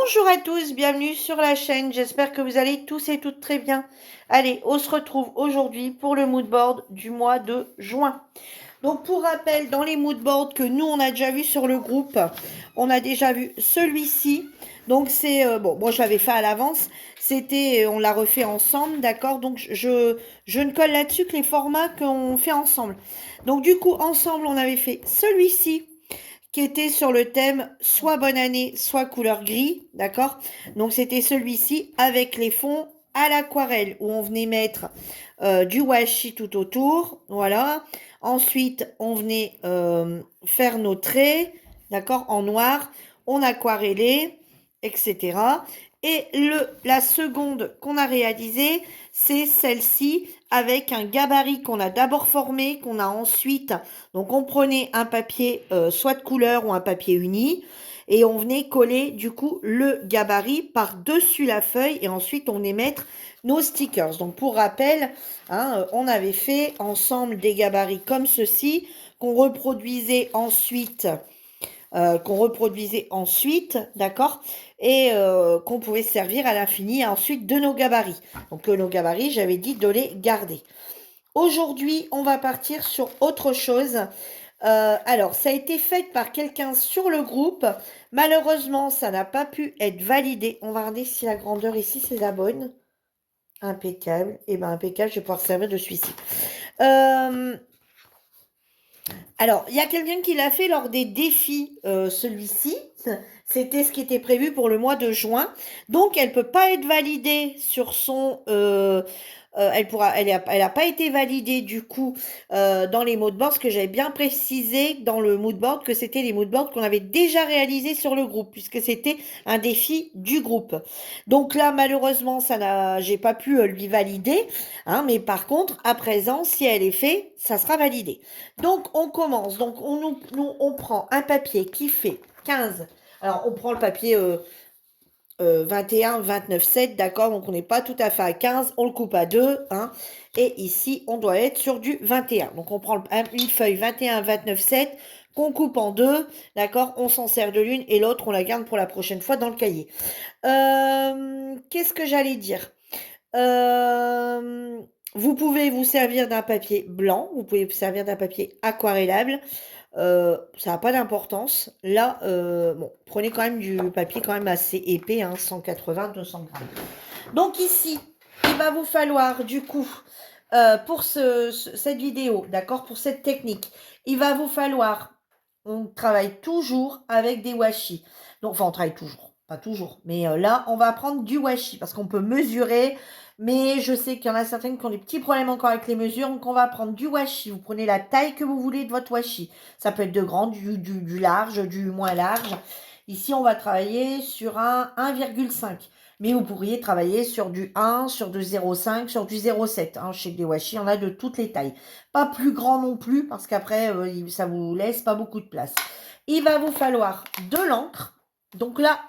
Bonjour à tous, bienvenue sur la chaîne. J'espère que vous allez tous et toutes très bien. Allez, on se retrouve aujourd'hui pour le mood board du mois de juin. Donc pour rappel, dans les mood boards que nous on a déjà vu sur le groupe, on a déjà vu celui-ci. Donc c'est bon, moi je l'avais fait à l'avance. C'était, on l'a refait ensemble, d'accord. Donc je ne colle là-dessus que les formats qu'on fait ensemble. Donc du coup ensemble on avait fait celui-ci qui était sur le thème soit bonne année, soit couleur gris, d'accord? Donc c'était celui-ci avec les fonds à l'aquarelle où on venait mettre du washi tout autour, voilà. Ensuite, on venait faire nos traits, d'accord, en noir, on aquarellait, etc. Et la seconde qu'on a réalisée, c'est celle-ci avec un gabarit qu'on a d'abord formé, qu'on a ensuite, donc on prenait un papier soit de couleur ou un papier uni, et on venait coller du coup le gabarit par-dessus la feuille, et ensuite on venait mettre nos stickers. Donc pour rappel, hein, on avait fait ensemble des gabarits comme ceci, qu'on reproduisait ensuite, d'accord, et qu'on pouvait servir à l'infini ensuite de nos gabarits. Donc nos gabarits, j'avais dit de les garder. Aujourd'hui, on va partir sur autre chose. Alors, ça a été fait par quelqu'un sur le groupe. Malheureusement, ça n'a pas pu être validé. On va regarder si la grandeur ici, c'est la bonne. Impeccable. Et bien, impeccable, je vais pouvoir servir de celui-ci. Alors, il y a quelqu'un qui l'a fait lors des défis, celui-ci. C'était ce qui était prévu pour le mois de juin. Donc, elle peut pas être validée sur son... elle a pas été validée du coup dans les mood boards, parce que j'avais bien précisé dans le mood board que c'était les mood boards qu'on avait déjà réalisés sur le groupe, puisque c'était un défi du groupe. Donc là, malheureusement, j'ai pas pu lui valider, hein, mais par contre, à présent, si elle est faite, ça sera validé. Donc, on commence. Donc, on prend un papier qui fait 15. Alors, on prend le papier 21, 29, 7, d'accord? Donc, on n'est pas tout à fait à 15. On le coupe à 2, hein. Et ici, on doit être sur du 21. Donc, on prend une feuille 21, 29, 7 qu'on coupe en deux, d'accord? On s'en sert de l'une et l'autre, on la garde pour la prochaine fois dans le cahier. Qu'est-ce que j'allais dire? Euh, Vous pouvez vous servir d'un papier blanc, vous pouvez vous servir d'un papier aquarellable. Ça n'a pas d'importance. Là, bon, prenez quand même du papier quand même assez épais, hein, 180, 200 grammes. Donc ici, il va vous falloir du coup, pour cette vidéo, d'accord, pour cette technique, il va vous falloir, on travaille toujours avec des washi. Donc, enfin, on travaille toujours, pas toujours, mais là, on va prendre du washi parce qu'on peut mesurer, mais je sais qu'il y en a certaines qui ont des petits problèmes encore avec les mesures, donc on va prendre du washi. Vous prenez la taille que vous voulez de votre washi. Ça peut être de grand, du large, du moins large. Ici, on va travailler sur un 1,5. Mais vous pourriez travailler sur du 1, sur du 0,5, sur du 0,7. Hein. Chez les washi, il y en a de toutes les tailles. Pas plus grand non plus, parce qu'après, ça vous laisse pas beaucoup de place. Il va vous falloir de l'encre. Donc là,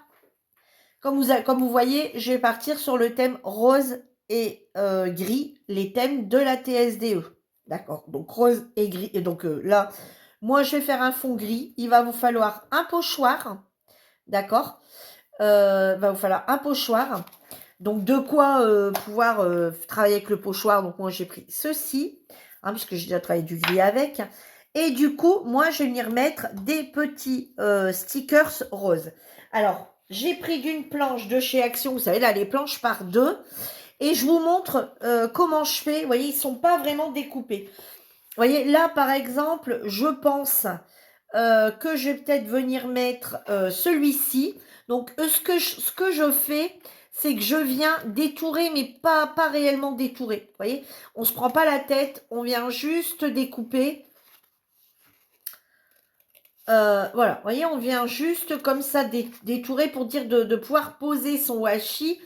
comme vous voyez, je vais partir sur le thème rose et gris, les thèmes de la TSDE. D'accord. Donc rose et gris. Et donc là, moi, je vais faire un fond gris. Il va vous falloir un pochoir. D'accord. Va vous falloir un pochoir. Donc, de quoi pouvoir travailler avec le pochoir. Donc, moi, j'ai pris ceci, hein, puisque j'ai déjà travaillé du gris avec. Et du coup, moi, je vais venir mettre des petits stickers roses. Alors, j'ai pris d'une planche de chez Action, vous savez, là, les planches par deux. Et je vous montre comment je fais. Vous voyez, ils ne sont pas vraiment découpés. Vous voyez, là, par exemple, je pense que je vais peut-être venir mettre celui-ci. Donc, ce que je fais, c'est que je viens détourer, mais pas réellement détourer. Vous voyez, on ne se prend pas la tête, on vient juste découper. Voilà, vous voyez, on vient juste comme ça détourer pour dire de pouvoir poser son washi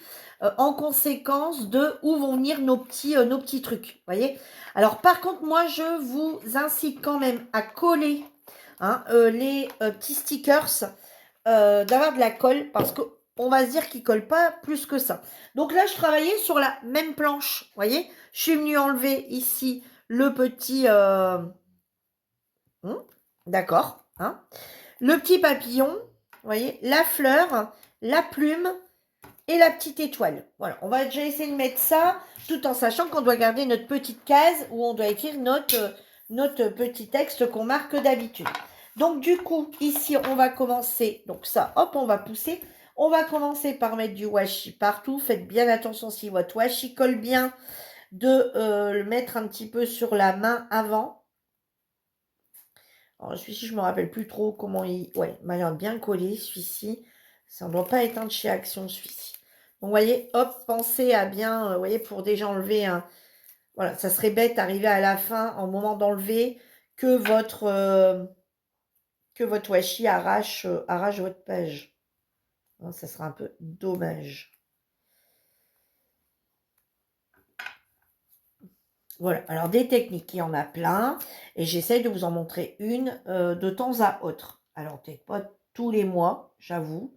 en conséquence de où vont venir nos petits trucs. Vous voyez. Alors, par contre, moi, je vous incite quand même à coller, hein, les petits stickers, d'avoir de la colle, parce qu'on va se dire qu'ils ne collent pas plus que ça. Donc là, je travaillais sur la même planche. Vous voyez, je suis venue enlever ici le petit... d'accord. Hein, le petit papillon, vous voyez, la fleur la plume et la petite étoile. Voilà, on va déjà essayer de mettre ça, tout en sachant qu'on doit garder notre petite case où on doit écrire notre petit texte qu'on marque d'habitude. Donc du coup, ici, on va commencer, donc ça, hop, on va pousser. On va commencer par mettre du washi partout. Faites bien attention si votre washi colle bien, de le mettre un petit peu sur la main avant. Alors celui-ci, je ne me rappelle plus trop comment il... Ouais, il m'a l'air bien collé, celui-ci. Ça ne doit pas être un de chez Action, celui-ci. Donc, vous voyez, hop, pensez à bien, vous voyez, pour déjà enlever un... Voilà, ça serait bête d'arriver à la fin, au moment d'enlever, que votre washi arrache votre page. Hein, ça sera un peu dommage. Voilà, alors des techniques, il y en a plein. Et j'essaie de vous en montrer une de temps à autre. Alors, peut-être pas tous les mois, j'avoue.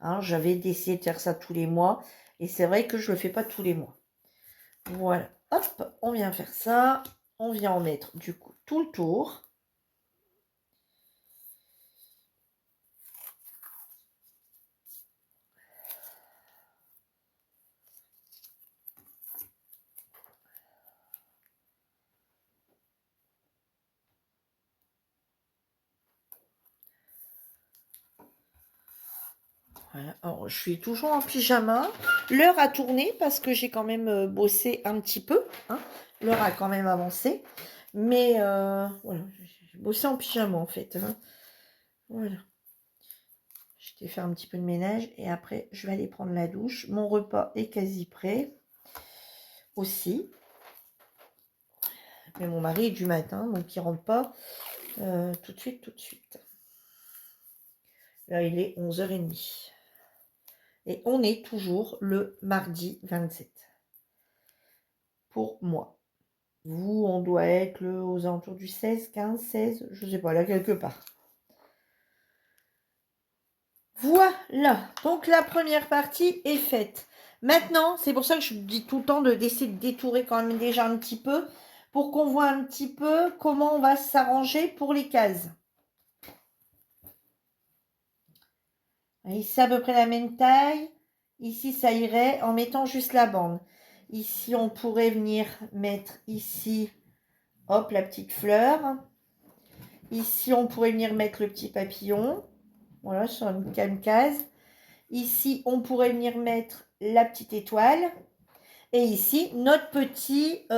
Hein, j'avais essayé de faire ça tous les mois. Et c'est vrai que je ne le fais pas tous les mois. Voilà, hop, on vient faire ça. On vient en mettre du coup tout le tour. Voilà. Alors, je suis toujours en pyjama. L'heure a tourné parce que j'ai quand même bossé un petit peu. Hein. L'heure a quand même avancé. Mais voilà, j'ai bossé en pyjama en fait. Hein. Voilà. Je t'ai fait un petit peu de ménage et après je vais aller prendre la douche. Mon repas est quasi prêt aussi. Mais mon mari est du matin, donc il ne rentre pas tout de suite, tout de suite. Là, il est 11h30. Et on est toujours le mardi 27. Pour moi. Vous, on doit être aux alentours du 16, 15, 16, je ne sais pas, là quelque part. Voilà, donc la première partie est faite. Maintenant, c'est pour ça que je dis tout le temps d'essayer de détourer quand même déjà un petit peu, pour qu'on voit un petit peu comment on va s'arranger pour les cases. Ici, c'est à peu près la même taille. Ici, ça irait en mettant juste la bande. Ici, on pourrait venir mettre ici, hop, la petite fleur. Ici, on pourrait venir mettre le petit papillon. Voilà, sur une même case. Ici, on pourrait venir mettre la petite étoile. Et ici, notre petit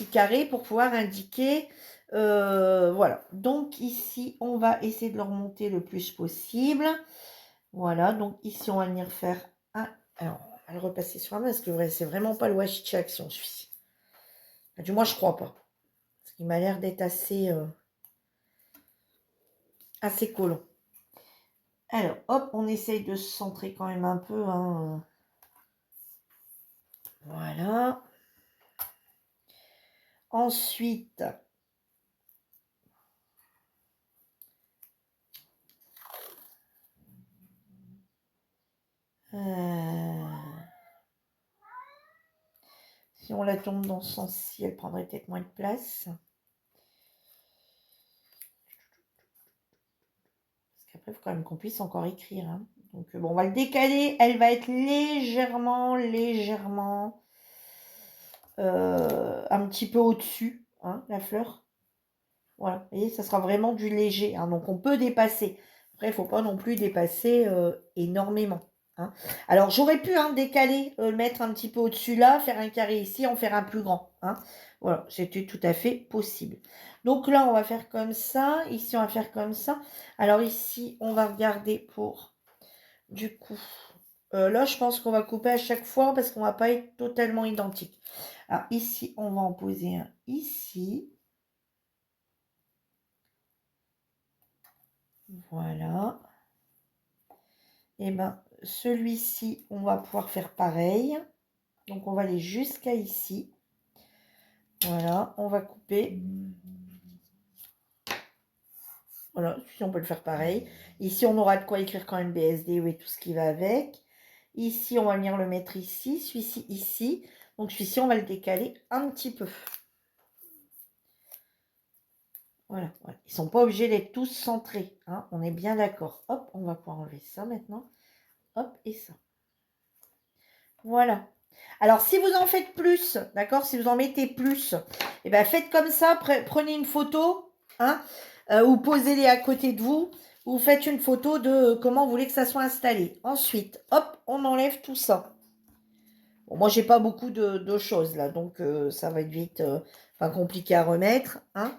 carré pour pouvoir indiquer. Voilà. Donc ici, on va essayer de le remonter le plus possible. Voilà. Donc ici, on va venir faire un... Alors, on va le repasser sur la main parce que c'est vraiment pas le washi action celui-ci. Du moins, je crois pas. Parce qu'il m'a l'air d'être assez collant. Alors, hop, on essaye de se centrer quand même un peu. Hein. Voilà. Ensuite, si on la tourne dans ce sens-ci, elle prendrait peut-être moins de place. Parce qu'après, il faut quand même qu'on puisse encore écrire. Hein. Donc, bon, on va le décaler. Elle va être légèrement, un petit peu au-dessus, hein, la fleur. Voilà, vous voyez, ça sera vraiment du léger. Hein, donc, on peut dépasser. Après, il ne faut pas non plus dépasser énormément. Hein. Alors, j'aurais pu décaler, le mettre un petit peu au-dessus là, faire un carré ici, en faire un plus grand. Hein. Voilà, c'était tout à fait possible. Donc là, on va faire comme ça. Ici, on va faire comme ça. Alors ici, on va regarder pour, du coup, là, je pense qu'on va couper à chaque fois parce qu'on ne va pas être totalement identique. Alors ici, on va en poser un ici. Voilà. Et bien, celui-ci, on va pouvoir faire pareil. Donc, on va aller jusqu'à ici. Voilà, on va couper. Voilà, ici, on peut le faire pareil. Ici, on aura de quoi écrire quand même BSD et tout ce qui va avec. Ici, on va venir le mettre ici. Celui-ci, ici. Donc, celui-ci, on va le décaler un petit peu. Voilà, voilà. Ils ne sont pas obligés d'être tous centrés, hein, on est bien d'accord. Hop, on va pouvoir enlever ça maintenant. Hop, et ça. Voilà. Alors, si vous en faites plus, d'accord, si vous en mettez plus, eh ben, faites comme ça, prenez une photo, hein, ou posez-les à côté de vous, ou faites une photo de comment vous voulez que ça soit installé. Ensuite, hop, on enlève tout ça. Bon, moi, j'ai pas beaucoup de choses là, donc ça va être vite pas compliqué à remettre, hein.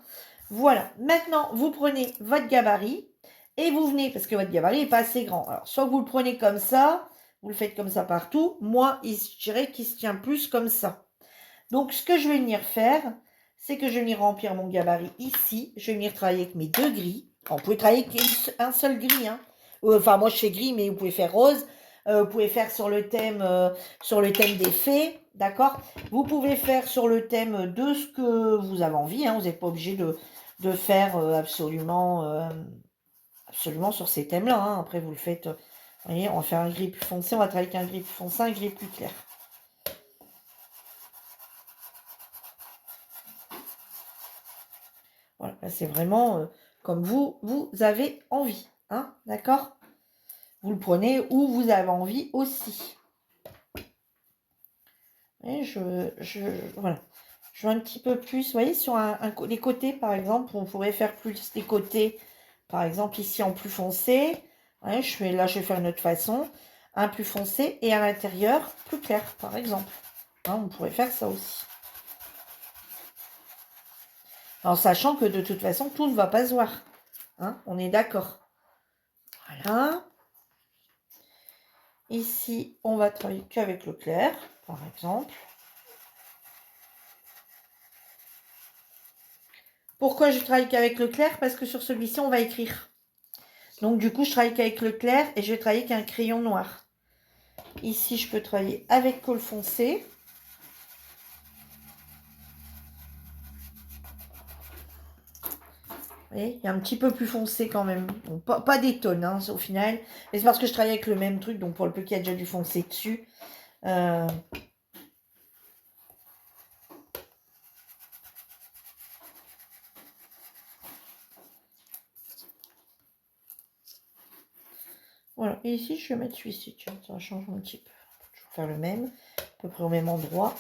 Voilà. Maintenant, vous prenez votre gabarit et vous venez, parce que votre gabarit n'est pas assez grand. Alors, soit vous le prenez comme ça, vous le faites comme ça partout. Moi, je dirais qu'il se tient plus comme ça. Donc, ce que je vais venir faire, c'est que je vais venir remplir mon gabarit ici. Je vais venir travailler avec mes deux gris. Alors, vous pouvez travailler avec un seul gris, hein. Enfin, moi, je fais gris, mais vous pouvez faire rose. Vous pouvez faire sur le thème des fées, d'accord. Vous pouvez faire sur le thème de ce que vous avez envie, hein. Vous n'êtes pas obligé de faire absolument sur ces thèmes-là, hein. Après, vous le faites, vous voyez, on va faire un gris plus foncé, on va travailler avec un gris plus foncé, un gris plus clair. Voilà, là, c'est vraiment comme vous avez envie, hein, d'accord. Vous le prenez où vous avez envie aussi. Et voilà. Je veux un petit peu plus, vous voyez, sur les côtés, par exemple, on pourrait faire plus les côtés, par exemple, ici en plus foncé. Ouais, je vais faire une autre façon. Un plus foncé et à l'intérieur, plus clair, par exemple. Hein, on pourrait faire ça aussi. En sachant que de toute façon, tout ne va pas se voir. Hein, on est d'accord. Voilà. Ici, on va travailler qu'avec le clair, par exemple. Pourquoi je travaille qu'avec le clair? Parce que sur celui-ci, on va écrire. Donc, du coup, je travaille qu'avec le clair et je vais travailler qu'un crayon noir. Ici, je peux travailler avec colle foncé. Vous voyez, il y a un petit peu plus foncé quand même. Bon, pas des tonnes, hein, au final. Mais c'est parce que je travaille avec le même truc, donc pour le peu qu'il y a déjà du foncé dessus. Voilà, et ici, je vais mettre celui-ci. Tiens, ça va changer un petit peu. On peut toujours faire le même, à peu près au même endroit.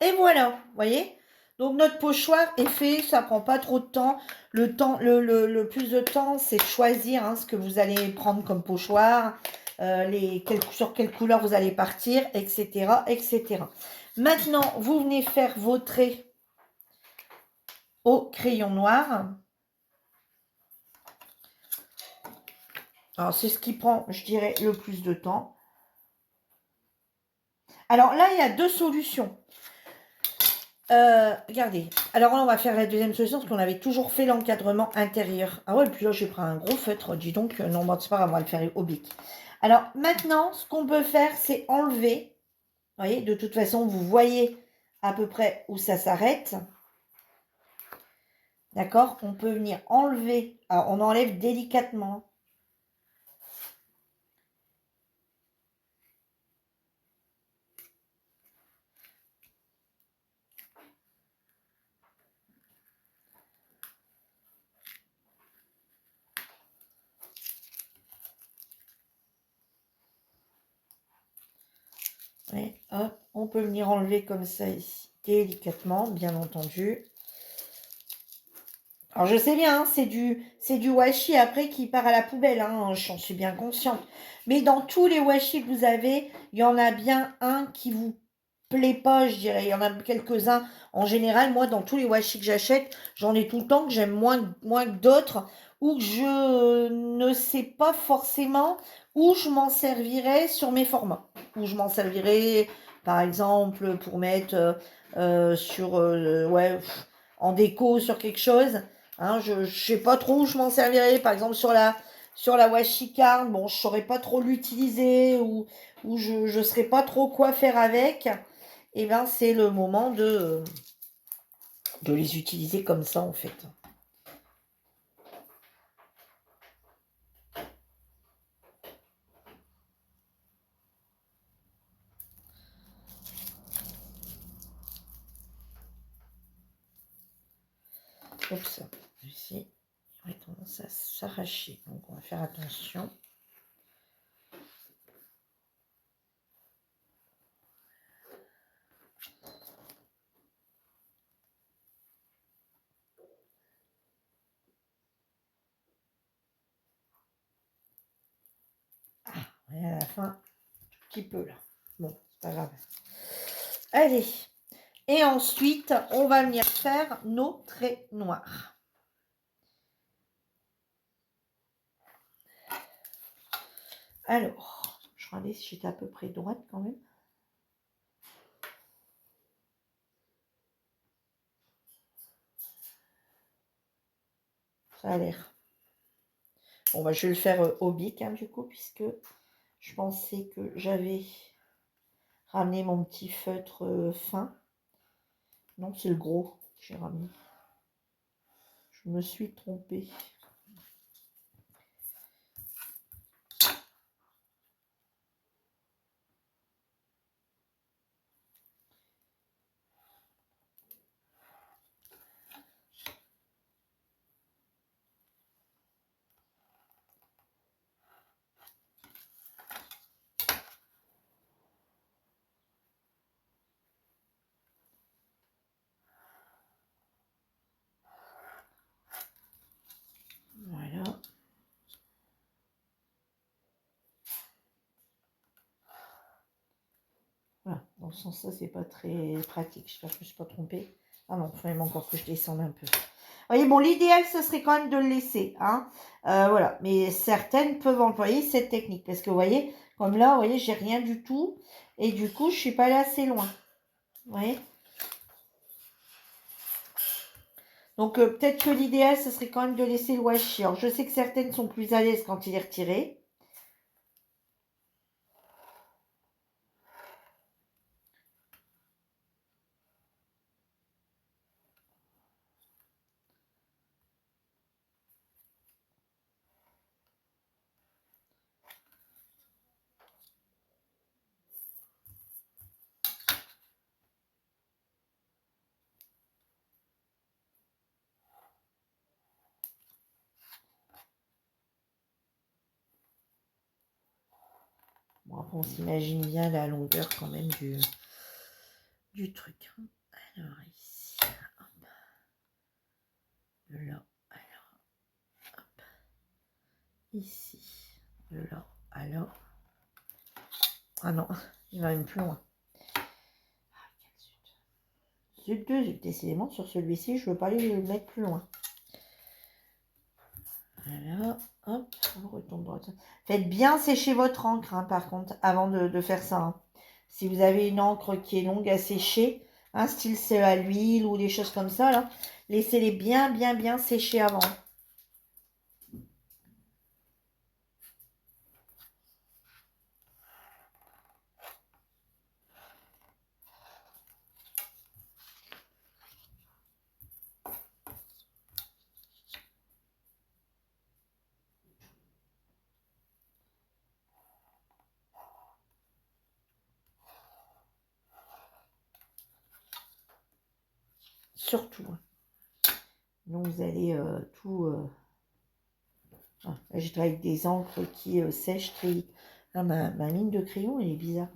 Et voilà, vous voyez. Donc notre pochoir est fait, ça prend pas trop de temps. Le plus de temps, c'est de choisir ce que vous allez prendre comme pochoir, sur quelle couleur vous allez partir, etc., etc. Maintenant, vous venez faire vos traits au crayon noir. Alors, c'est ce qui prend, je dirais, le plus de temps. Alors là, il y a deux solutions. Regardez. Alors là, on va faire la deuxième solution parce qu'on avait toujours fait l'encadrement intérieur. Ah ouais, et puis là, j'ai pris un gros feutre. Dis donc, non, bon, c'est pas grave, on va le faire au bic. Alors maintenant, ce qu'on peut faire, c'est enlever. Vous voyez, de toute façon, vous voyez à peu près où ça s'arrête. D'accord? On peut venir enlever. Alors, on enlève délicatement. Ouais, hop, on peut venir enlever comme ça ici, délicatement, bien entendu. Alors je sais bien, c'est du washi après qui part à la poubelle, j'en suis bien consciente. Mais dans tous les washi que vous avez, il y en a bien un qui vous plaît pas, je dirais. Il y en a quelques-uns. En général, moi, dans tous les washi que j'achète, j'en ai tout le temps que j'aime moins que d'autres, ou que je ne sais pas forcément où je m'en servirais sur mes formats. Où je m'en servirais, par exemple, pour mettre en déco sur quelque chose. Je ne sais pas trop où je m'en servirais. Par exemple, sur la washi card, bon, je ne saurais pas trop l'utiliser ou je ne saurais pas trop quoi faire avec. Et bien, c'est le moment de les utiliser comme ça, en fait. Oups, ici, il aurait tendance à s'arracher. Donc, on va faire attention. Ah, et à la fin, un petit peu là. Bon, c'est pas grave. Allez. Et ensuite, on va venir faire nos traits noirs. Alors, je regardais si j'étais à peu près droite quand même. Ça a l'air. Bon, bah, je vais le faire au bic, hein, du coup, puisque je pensais que j'avais ramené mon petit feutre fin. Non, c'est le gros que j'ai ramené. Je me suis trompée. Voilà. Voilà. Dans ce sens-là, c'est pas très pratique. J'espère que je ne me suis pas trompée. Ah non, il faut même encore que je descende un peu. Vous voyez, bon, l'idéal, ce serait quand même de le laisser. Hein. Voilà. Mais certaines peuvent employer cette technique. Parce que vous voyez, comme là, vous voyez, j'ai rien du tout. Et du coup, je ne suis pas allée assez loin. Vous voyez. Donc, peut-être que l'idéal, ce serait quand même de laisser le washi. Alors, je sais que certaines sont plus à l'aise quand il est retiré. Bon, après, on s'imagine bien la longueur quand même du truc. Alors, ici, hop. De là, alors, hop. Ici, de là, alors. Ah non, il va même plus loin. Ah, zut. Zut, décidément, sur celui-ci, je ne veux pas aller le mettre plus loin. Voilà, hop, on retourne droite. Faites bien sécher votre encre, hein, par contre, avant de faire ça. Hein. Si vous avez une encre qui est longue à sécher, hein, style c'est à l'huile ou des choses comme ça, là, laissez-les bien sécher avant. Surtout. Donc vous allez tout... Ah, je travaille avec des encres qui sèchent très vite. Ah, ma mine de crayon, elle est bizarre.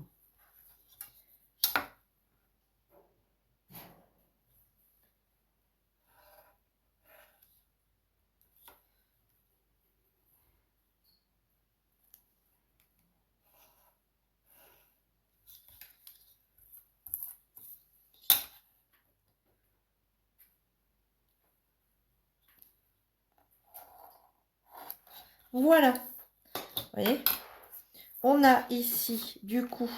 Voilà. Vous voyez, on a ici, du coup,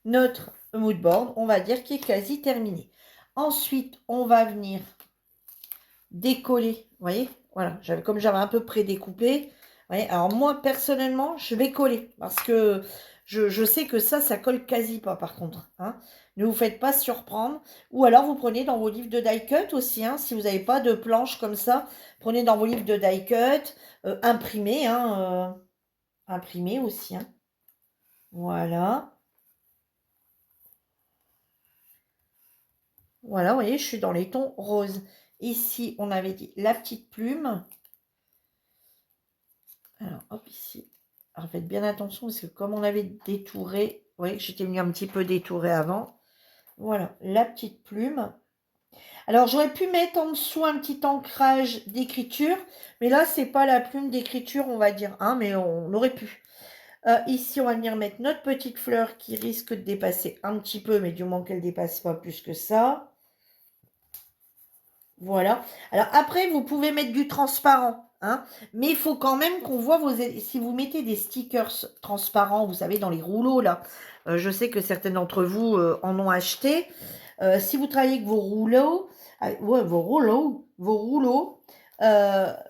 notre mood board, on va dire, qui est quasi terminé. Ensuite, on va venir décoller. Vous voyez, voilà, comme j'avais un peu prédécoupé. Vous voyez, alors moi, personnellement, je vais coller parce que je sais que ça colle quasi pas, par contre. Hein. Ne vous faites pas surprendre. Ou alors, vous prenez dans vos livres de die cut aussi. Hein, si vous n'avez pas de planche comme ça, prenez dans vos livres de die cut, imprimés. Hein, imprimés aussi. Hein. Voilà. Voilà, vous voyez, je suis dans les tons roses. Ici, on avait dit la petite plume. Alors, hop, ici. Alors, faites bien attention parce que comme on avait détouré, vous voyez que j'étais venu un petit peu détouré avant. Voilà, la petite plume. Alors, j'aurais pu mettre en dessous un petit ancrage d'écriture, mais là, c'est pas la plume d'écriture, on va dire, hein, mais on aurait pu. Ici, on va venir mettre notre petite fleur qui risque de dépasser un petit peu, mais du moins qu'elle ne dépasse pas plus que ça. Voilà. Alors, après, vous pouvez mettre du transparent, hein, mais il faut quand même qu'on voit si vous mettez des stickers transparents, vous savez, dans les rouleaux, là, je sais que certains d'entre vous en ont acheté. Si vous travaillez avec vos rouleaux, ouais, vos rouleaux,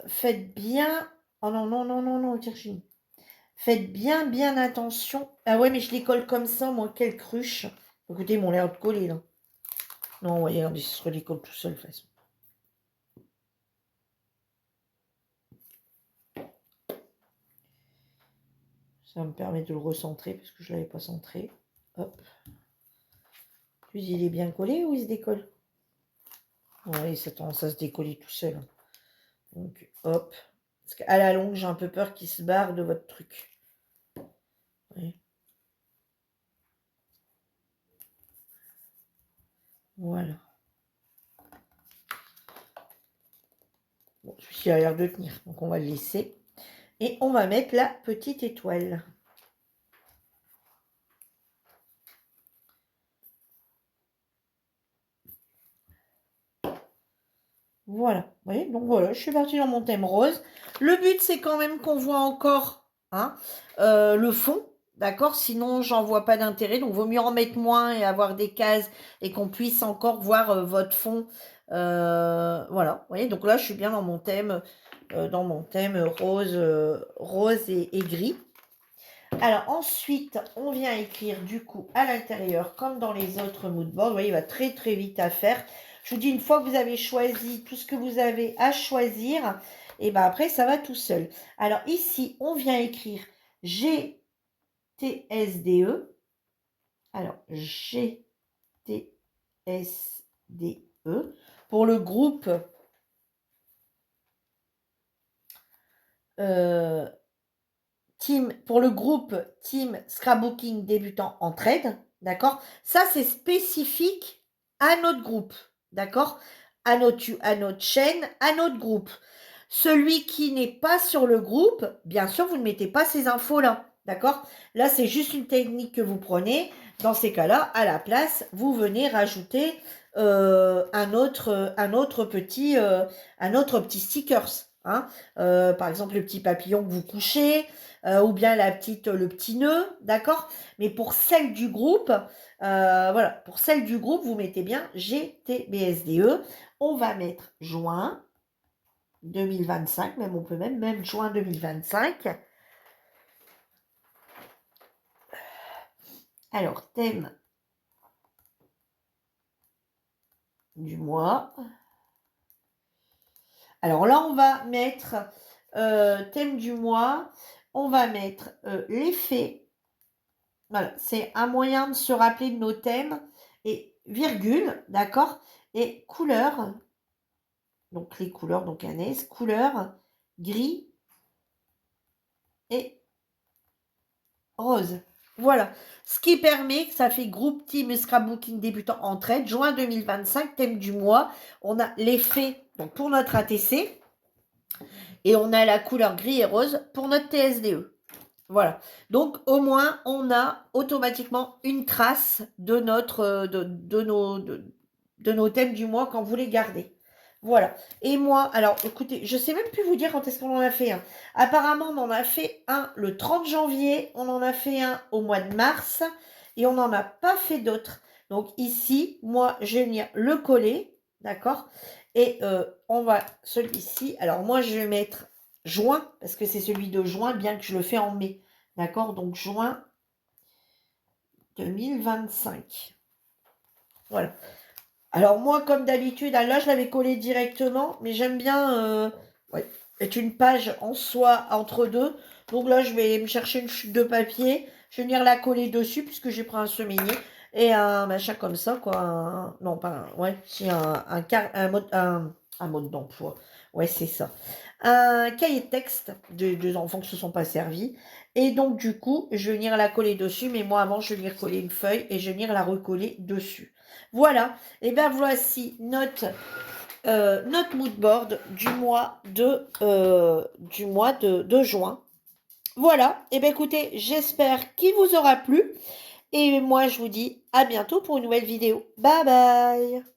faites bien. Oh non, non, non, non, non, Virginie. Faites bien, bien attention. Ah ouais, mais je les colle comme ça, moi, quelle cruche. Écoutez, ils m'ont l'air de coller, là. Non, ouais, regardez, ce se décolle tout seul, de toute façon. Ça me permet de le recentrer, parce que je ne l'avais pas centré. Hop. Puis il est bien collé ou il se décolle? Oui, ça a tendance à se décoller tout seul. Donc, hop. Parce qu'à la longue, j'ai un peu peur qu'il se barre de votre truc. Oui. Voilà. Bon, celui-ci a l'air de tenir, donc on va le laisser. Et on va mettre la petite étoile. Voilà, vous voyez, donc voilà, je suis partie dans mon thème rose. Le but, c'est quand même qu'on voit encore hein, le fond, d'accord? Sinon, j'en vois pas d'intérêt. Donc, vaut mieux en mettre moins et avoir des cases et qu'on puisse encore voir votre fond. Voilà, vous voyez, donc là, je suis bien dans mon thème rose, rose et gris. Alors, ensuite, on vient écrire du coup à l'intérieur, comme dans les autres moodboards. Vous voyez, il va très très vite à faire. Je vous dis, une fois que vous avez choisi tout ce que vous avez à choisir, et ben après, ça va tout seul. Alors ici, on vient écrire GTSDE. Alors, GTSDE. Pour le groupe Team Scrapbooking débutant en trade, d'accord? Ça, c'est spécifique à notre groupe, d'accord? À notre chaîne, à notre groupe. Celui qui n'est pas sur le groupe, bien sûr, vous ne mettez pas ces infos-là, d'accord? Là, c'est juste une technique que vous prenez. Dans ces cas-là, à la place, vous venez rajouter un autre petit stickers. Hein, par exemple, le petit papillon que vous couchez, ou bien le petit nœud, d'accord? Mais pour celle du groupe, voilà, pour celle du groupe, vous mettez bien GTBSDE. On va mettre juin 2025, même on peut même juin 2025. Alors, thème du mois. Alors là, on va mettre thème du mois. On va mettre l'effet. Voilà, c'est un moyen de se rappeler de nos thèmes. Et virgule, d'accord? Et couleur. Donc les couleurs, donc un S. Couleur gris et rose. Voilà. Ce qui permet que ça fait groupe team scrapbooking débutant en trade. Juin 2025, thème du mois. On a l'effet pour notre ATC. Et on a la couleur gris et rose pour notre TSDE. Voilà. Donc, au moins, on a automatiquement une trace de nos thèmes du mois quand vous les gardez. Voilà. Et moi, alors, écoutez, je ne sais même plus vous dire quand est-ce qu'on en a fait un. Apparemment, on en a fait un le 30 janvier, on en a fait un au mois de mars, et on n'en a pas fait d'autres. Donc, ici, moi, je vais venir le coller, d'accord? Et on va, celui-ci, alors moi, je vais mettre juin, parce que c'est celui de juin, bien que je le fais en mai. D'accord? Donc, juin 2025. Voilà. Alors, moi, comme d'habitude, là, je l'avais collé directement, mais j'aime bien être une page en soi entre deux. Donc là, je vais me chercher une chute de papier. Je vais venir la coller dessus, puisque j'ai pris un semainier et un machin comme ça, quoi. Non, pas un, ouais, si un un mode d'emploi. Ouais, c'est ça. Un cahier de texte de 2 enfants qui se sont pas servis et donc du coup, je vais venir la coller dessus, mais moi avant, je vais venir coller une feuille et je vais venir la recoller dessus. Voilà, et ben voici notre mood board du mois de juin. Voilà, et ben écoutez, j'espère qu'il vous aura plu et moi je vous dis à bientôt pour une nouvelle vidéo. Bye bye!